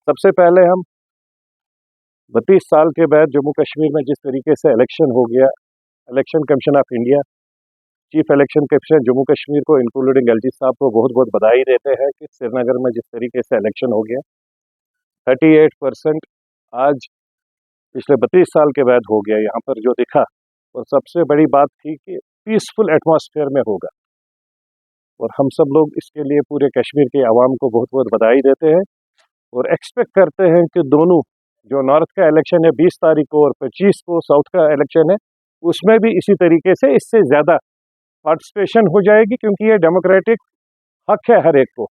सबसे पहले हम 32 साल के बाद जम्मू कश्मीर में जिस तरीके से इलेक्शन हो गया, election commission of India, chief election commission Jammu Kashmir को इंक्लूडिंग एलजी साहब को बहुत बहुत बधाई देते हैं कि श्रीनगर में जिस तरीके से इलेक्शन हो गया 38% आज पिछले 32 साल के बाद हो गया यहाँ पर जो दिखा। और सबसे बड़ी बात थी कि पीसफुल एटमॉस्फेयर में होगा और हम सब लोग इसके लिए पूरे कश्मीर के आवाम को बहुत बहुत बधाई देते हैं और एक्सपेक्ट करते हैं कि दोनों जो नॉर्थ का इलेक्शन है 20 तारीख को और 25 को साउथ का इलेक्शन है उसमें भी इसी तरीके से इससे ज़्यादा पार्टिसिपेशन हो जाएगी, क्योंकि ये डेमोक्रेटिक हक है हर एक को,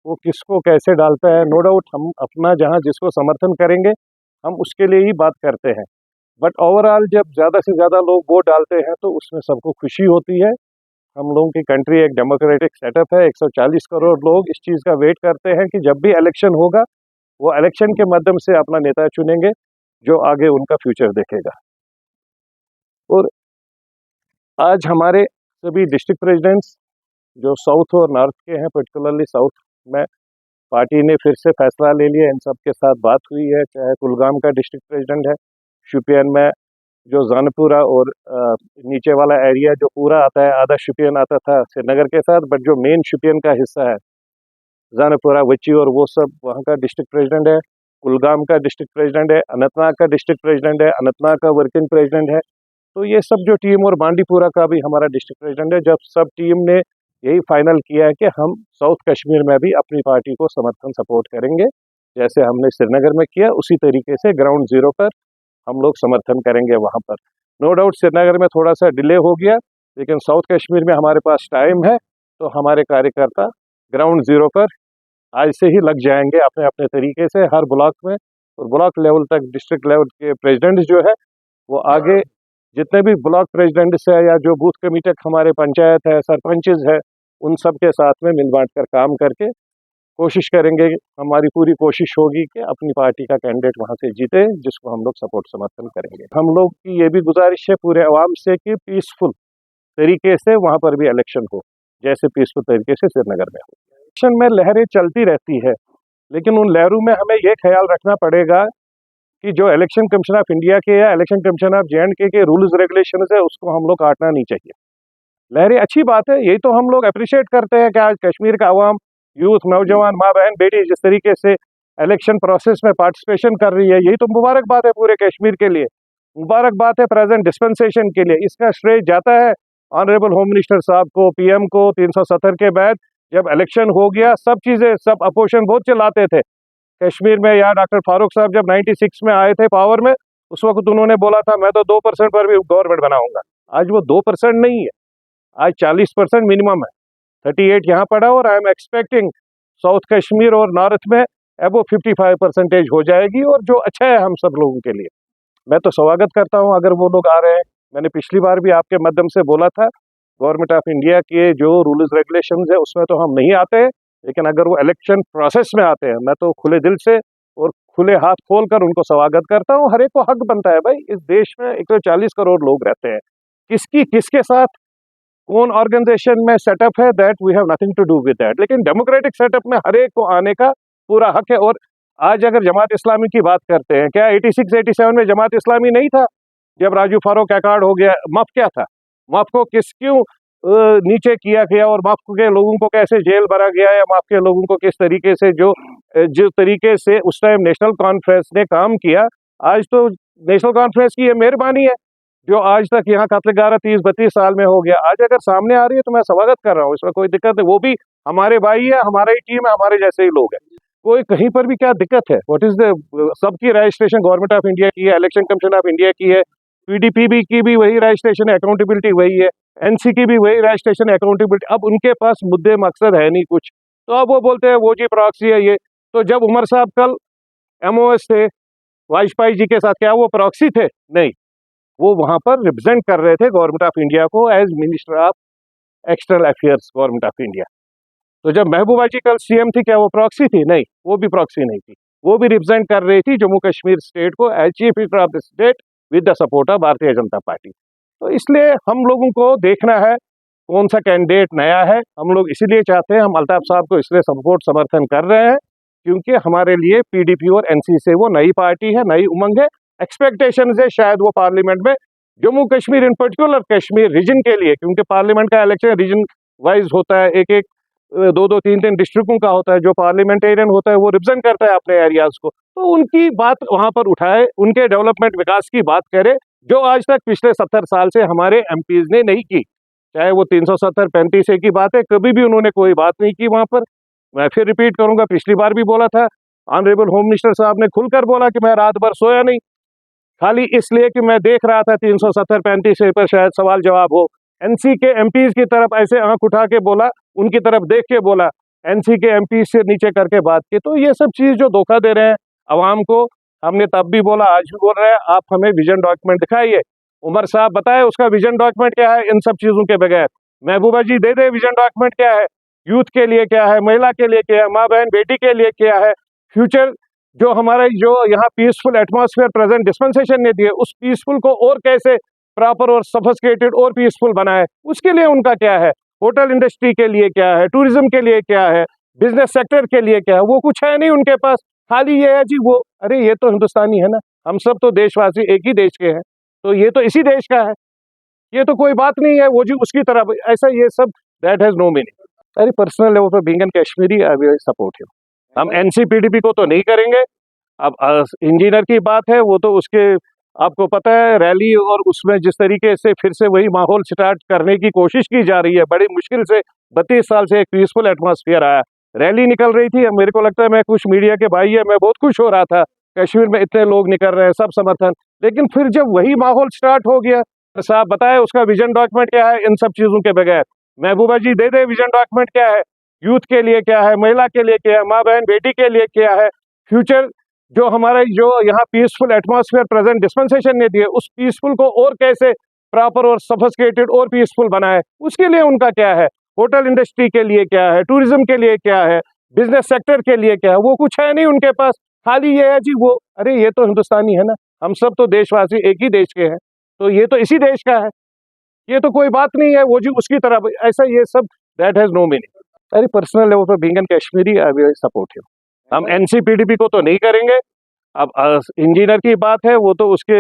वो किसको कैसे डालता है। नो डाउट हम अपना जहाँ जिसको समर्थन करेंगे हम उसके लिए ही बात करते हैं, बट ओवरऑल जब ज़्यादा से ज़्यादा लोग वोट डालते हैं तो उसमें सबको खुशी होती है। हम लोगों की कंट्री एक डेमोक्रेटिक सेटअप है, 140 करोड़ लोग इस चीज़ का वेट करते हैं कि जब भी इलेक्शन होगा वो इलेक्शन के माध्यम से अपना नेता चुनेंगे जो आगे उनका फ्यूचर देखेगा। और आज हमारे सभी डिस्ट्रिक्ट प्रेसिडेंट्स जो साउथ और नॉर्थ के हैं, पर्टिकुलरली साउथ में पार्टी ने फिर से फैसला ले लिया, इन सब के साथ बात हुई है। चाहे कुलगाम का डिस्ट्रिक्ट प्रेसिडेंट है, शुपियन में जो जानपुरा और नीचे वाला एरिया जो पूरा आता है, आधा शुपियन आता था श्रीनगर के साथ, बट जो मेन शुपियन का हिस्सा है जानपुरा वची और वो सब वहाँ का डिस्ट्रिक्ट प्रेसिडेंट है। कुलगाम का डिस्ट्रिक्ट प्रेसिडेंट है, अनंतनाग का डिस्ट्रिक्ट प्रेसिडेंट है, अनंतनाग का वर्किंग प्रेसिडेंट है। तो ये सब जो टीम और बांडीपुरा का भी हमारा डिस्ट्रिक्ट प्रेसिडेंट है, जब सब टीम ने यही फाइनल किया है कि हम साउथ कश्मीर में भी अपनी पार्टी को समर्थन सपोर्ट करेंगे, जैसे हमने श्रीनगर में किया उसी तरीके से ग्राउंड जीरो पर हम लोग समर्थन करेंगे वहाँ पर। नो डाउट श्रीनगर में थोड़ा सा डिले हो गया, लेकिन साउथ कश्मीर में हमारे पास टाइम है, तो हमारे कार्यकर्ता ग्राउंड जीरो पर आज से ही लग जाएंगे अपने अपने तरीके से हर ब्लॉक में, और ब्लॉक लेवल तक डिस्ट्रिक्ट लेवल के प्रेसिडेंट जो है वो आगे जितने भी ब्लॉक प्रेसिडेंट्स है या जो बूथ कमेटी हमारे पंचायत है, सरपंचेस है, उन सब के साथ में मिल बांट कर काम करके कोशिश करेंगे। हमारी पूरी कोशिश होगी कि अपनी पार्टी का कैंडिडेट वहाँ से जीते जिसको हम लोग सपोर्ट समर्थन करेंगे। हम लोग की ये भी गुजारिश है पूरे अवाम से कि पीसफुल तरीके से वहाँ पर भी इलेक्शन हो, जैसे पीसफुल तरीके से श्रीनगर में हो। इलेक्शन में लहरें चलती रहती है, लेकिन उन लहरों में हमें ये ख्याल रखना पड़ेगा कि जो इलेक्शन कमीशन ऑफ इंडिया के या इलेक्शन कमीशन ऑफ JNK के रूल्स रेगुलेशन है उसको हम लोग काटना नहीं चाहिए। लहरें अच्छी बात है, यही तो हम लोग अप्रिशिएट करते हैं कि आज कश्मीर का आवाम, यूथ, नौजवान, माँ बहन बेटी जिस तरीके से इलेक्शन प्रोसेस में पार्टिसिपेशन कर रही है, यही तो मुबारक बात है पूरे कश्मीर के लिए, मुबारक बात है प्रेजेंट डिस्पेंसेशन के लिए। इसका श्रेय जाता है ऑनरेबल होम मिनिस्टर साहब को, PM को। 370 के बाद जब इलेक्शन हो गया सब चीज़ें, सब अपोजिशन बहुत चिल्लाते थे कश्मीर में। यहाँ डॉक्टर फारूक साहब जब 96 में आए थे पावर में, उस वक्त उन्होंने बोला था मैं तो 2% पर भी गवर्नमेंट बनाऊंगा। आज वो 2% नहीं है, आज 40% मिनिमम है। 38 यहाँ पड़ा और I am expecting south Kashmir और नॉर्थ में अबो 55% हो जाएगी, और जो अच्छा है हम सब लोगों के लिए। मैं तो स्वागत करता हूँ अगर वो लोग आ रहे हैं। मैंने पिछली बार भी आपके माध्यम से बोला था गवर्नमेंट ऑफ इंडिया के जो रूल्स रेगुलेशंस है उसमें तो हम नहीं आते, लेकिन अगर वो इलेक्शन प्रोसेस में आते हैं मैं तो खुले दिल से और खुले हाथ खोल कर उनको स्वागत करता हूँ। हर एक को हक बनता है भाई, इस देश में 140 करोड़ लोग रहते हैं, किसकी किसके साथ कौन ऑर्गेनाइजेशन में सेटअप है that we have nothing to do with that, लेकिन डेमोक्रेटिक सेटअप में हर एक को आने का पूरा हक है। और आज अगर जमात इस्लामी की बात करते हैं, क्या 86-87 में जमात इस्लामी नहीं था जब राजू फारूक अकार्ड हो गया? मफ क्या था? मफ को क्यों नीचे किया गया और माफ के लोगों को कैसे जेल भरा गया, या माफ के लोगों को किस तरीके से जिस तरीके से उस टाइम नेशनल कॉन्फ्रेंस ने काम किया, आज तो नेशनल कॉन्फ्रेंस की ये मेहरबानी है जो आज तक यहाँ कत्ल 30-32 साल में हो गया। आज अगर सामने आ रही है तो मैं स्वागत कर रहा हूँ, इसमें कोई दिक्कत नहीं। वो भी हमारे भाई है, हमारा ही टीम है, हमारे जैसे ही लोग हैं, कोई कहीं पर भी क्या दिक्कत है? व्हाट इज द सबकी रजिस्ट्रेशन गवर्नमेंट ऑफ इंडिया की है, इलेक्शन कमीशन ऑफ इंडिया की है, PDP की भी वही रजिस्ट्रेशन है, अकाउंटेबिलिटी वही है, NC की भी वही रजिस्ट्रेशन है, अकाउंटेबिलिटी। अब उनके पास मुद्दे मकसद है नहीं कुछ, तो अब वो बोलते हैं वो जी प्रॉक्सी है ये। तो जब उमर साहब कल MOS थे वाजपेयी जी के साथ, क्या वो प्रॉक्सी थे? नहीं, वो वहां पर रिप्रेजेंट कर रहे थे गवर्नमेंट ऑफ इंडिया को as minister of external affairs government of India. तो जब महबूबा जी कल CM थी, क्या वो प्रॉक्सी थी? नहीं, वो भी प्रॉक्सी नहीं थी, वो भी रिप्रेजेंट कर रही थी जम्मू कश्मीर स्टेट को as chief minister of the state with the support of Bharatiya Janata party. तो इसलिए हम लोगों को देखना है कौन सा कैंडिडेट नया है, हम लोग इसीलिए चाहते हैं, हम अल्ताफ साहब को इसलिए सपोर्ट समर्थन कर रहे हैं क्योंकि हमारे लिए पीडीपी और एनसी से वो नई पार्टी है, नई उमंग है, एक्सपेक्टेशन है शायद वो पार्लियामेंट में Jammu Kashmir in particular Kashmir region के लिए, क्योंकि पार्लियामेंट का इलेक्शन रीजन वाइज होता है, एक एक दो दो तीन तीन डिस्ट्रिक्टों का होता है, जो पार्लियामेंटेरियन होता है वो रिप्रेजेंट करता है अपने एरियाज को, तो उनकी बात वहां पर उठाए, उनके डेवलपमेंट विकास की बात करे जो आज तक पिछले 70 साल से हमारे एमपीज ने नहीं की। चाहे वो 370-35 की बात है, कभी भी उन्होंने कोई बात नहीं की वहां पर। मैं फिर रिपीट करूंगा, पिछली बार भी बोला था, ऑनरेबल होम मिनिस्टर साहब ने खुलकर बोला कि मैं रात भर सोया नहीं, खाली इसलिए कि मैं देख रहा था 370-35 पर शायद सवाल जवाब हो। एनसी के एमपीज की तरफ ऐसे आंख उठा के बोला, उनकी तरफ देख के बोला, एनसी के एमपीज से नीचे करके बात की। तो ये सब चीज जो धोखा दे रहे हैं अवाम को, हमने तब भी बोला, आज भी बोल रहे हैं, आप हमें विजन डॉक्यूमेंट दिखाइए। उमर साहब बताए उसका विजन डॉक्यूमेंट क्या है इन सब चीजों के बगैर। महबूबा जी दे दे विजन डॉक्यूमेंट क्या है, यूथ के लिए क्या है, महिला के लिए क्या है, माँ बहन बेटी के लिए क्या है, फ्यूचर जो हमारे जो यहाँ पीसफुल एटमॉस्फेयर प्रेजेंट डिस्पेंसेशन ने दिए, उस पीसफुल को और कैसे प्रॉपर और सफिस्टिकेटेड और पीसफुल बनाए, उसके लिए उनका क्या है, होटल इंडस्ट्री के लिए क्या है, टूरिज्म के लिए क्या है, बिजनेस सेक्टर के लिए क्या है, वो कुछ है नहीं उनके पास। खाली ये है जी वो, अरे ये तो हिंदुस्तानी है ना, हम सब तो देशवासी एक ही देश के हैं, तो ये तो इसी देश का है, ये तो कोई बात नहीं है वो जी उसकी तरफ ऐसा, ये सब दैट हैज नो मीनिंग। अरे पर्सनल लेवल पर being an Kashmiri I will support him. हम एनसीपीडीपी को तो नहीं करेंगे। अब इंजीनियर की बात है, वो तो उसके आपको पता है रैली और उसमें जिस तरीके से फिर से वही माहौल स्टार्ट करने की कोशिश की जा रही है, बड़ी मुश्किल से 32 साल से एक पीसफुल एटमॉस्फेयर आया, रैली निकल रही थी, मेरे को लगता है मैं कुछ मीडिया के भाई है, मैं बहुत खुश हो रहा था कश्मीर में इतने लोग निकल रहे हैं, सब समर्थन। लेकिन फिर जब वही माहौल स्टार्ट हो गया, साहब बताए उसका विजन डॉक्यूमेंट क्या है इन सब चीजों के बगैर। महबूबा जी दे दे विजन डॉक्यूमेंट क्या है, यूथ के लिए क्या है, महिला के लिए क्या है, माँ बहन बेटी के लिए क्या है, फ्यूचर जो हमारे जो यहाँ पीसफुल एटमॉस्फेयर प्रेजेंट डिस्पेंसेशन ने दिए, उस पीसफुल को और कैसे प्रॉपर और सफिस्टिकेटेड और पीसफुल बनाए, उसके लिए उनका क्या है, होटल इंडस्ट्री के लिए क्या है, टूरिज्म के लिए क्या है, बिजनेस सेक्टर के लिए क्या है, वो कुछ है नहीं उनके पास। खाली ये है जी वो, अरे ये तो हिंदुस्तानी है ना, हम सब तो देशवासी एक ही देश के हैं, तो ये तो इसी देश का है, ये तो कोई बात नहीं है वो जी उसकी तरफ ऐसा, ये सब दैट हैज नो मीनिंग। अरे पर्सनल लेवल पर being an Kashmiri I will support him. हम एनसीपीडीपी को तो नहीं करेंगे। अब इंजीनियर की बात है, वो तो उसके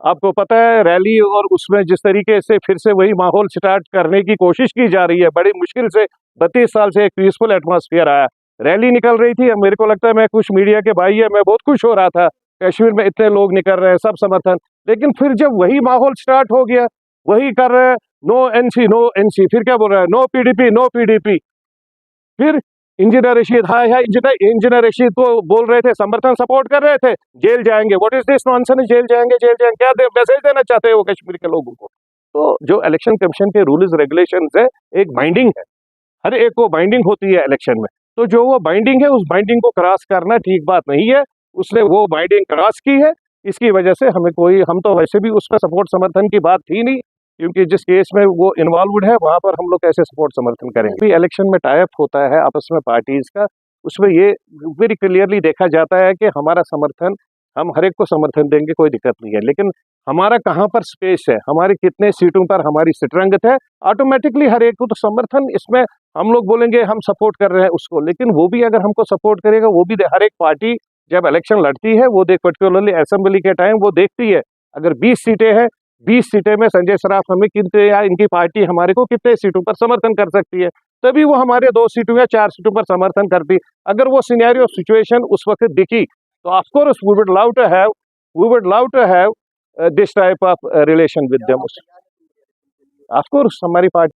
आपको पता है रैली और उसमें जिस तरीके से फिर से वही माहौल स्टार्ट करने की कोशिश की जा रही है, बड़ी मुश्किल से 32 साल से एक पीसफुल एटमॉस्फेयर आया, रैली निकल रही थी, मेरे को लगता है मैं कुछ मीडिया के भाई है, मैं बहुत खुश हो रहा था कश्मीर में इतने लोग निकल रहे हैं, सब समर्थन। लेकिन फिर जब वही माहौल स्टार्ट हो गया, वही कर रहे हैं, नो एनसी, फिर क्या बोल रहा है, नो पीडीपी। फिर इंजीनियर रशीद, हाँ इंजीनियर रशीद को बोल रहे थे, समर्थन सपोर्ट कर रहे थे, जेल जाएंगे, what is this nonsense, jail जाएंगे, क्या मैसेज देना चाहते हैं वो कश्मीर के लोगों को। तो जो इलेक्शन कमीशन के रूल्स रेगुलेशन है, एक बाइंडिंग है, हर एक को बाइंडिंग होती है इलेक्शन में, तो जो वो बाइंडिंग है उस बाइंडिंग को क्रॉस करना ठीक बात नहीं है, उसने वो बाइंडिंग क्रॉस की है, इसकी वजह से हमें कोई, हम तो वैसे भी उसका सपोर्ट समर्थन की बात थी नहीं, क्योंकि जिस केस में वो इन्वॉल्व है वहां पर हम लोग कैसे सपोर्ट समर्थन करेंगे। इलेक्शन में टाई अप होता है आपस में पार्टीज का, उसमें ये वेरी क्लियरली देखा जाता है कि हमारा समर्थन, हम हर एक को समर्थन देंगे, कोई दिक्कत नहीं है, लेकिन हमारा कहाँ पर स्पेस है, हमारी कितने सीटों पर हमारी स्ट्रेंथ है, ऑटोमेटिकली हर एक को तो समर्थन, इसमें हम लोग बोलेंगे हम सपोर्ट कर रहे हैं उसको, लेकिन वो भी अगर हमको सपोर्ट करेगा, वो भी हर एक पार्टी जब इलेक्शन लड़ती है वो देख, पर्टिकुलरली असेंबली के टाइम वो देखती है, अगर 20 सीटें हैं, 20 सीटें में संजय सराफ हमें कितने या इनकी पार्टी हमारे को कितने सीटों पर समर्थन कर सकती है, तभी वो हमारे 2 सीटों या 4 सीटों पर समर्थन करती। अगर वो सिनेरियो सिचुएशन उस वक्त दिखी तो of course we would love to have this type of relation with them. Of course हमारी पार्टी